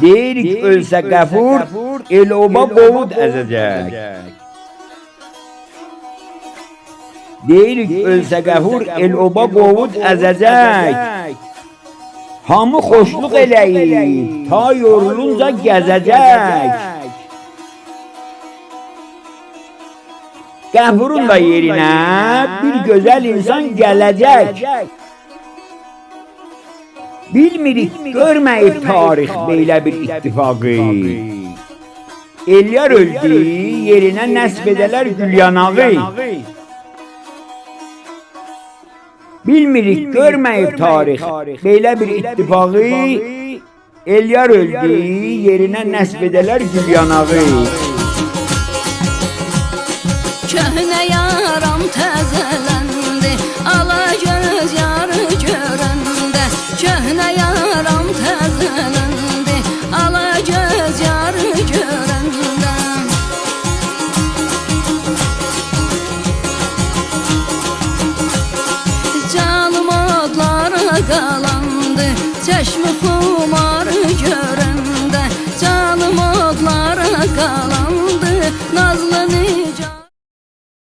Deyirik ölsə qəfur, el-oba qovud əzəcək. Deyirik ölsə qəfur, el-oba qovud əzəcək. Hamı xoşluq eləyir, ta yorulunca gəzəcək. Qəfurun da yerinə bir gözəl insan gələcək. Bilmirik, görməyib tarix belə bir ittifaqı. Ellər öldü, yerinə nəsb edələr Gülyanağı. Bilmirik, görməyib tarix belə bir ittifaqı. Ellər öldü, yerinə nəsb edələr Gülyanağı. Köhnə yaram təzələndi, ala göz yarı görəndə. Köhnə yaram təzələndi, ala göz yarı görəndə. Canım odlara qalandı, çeşmi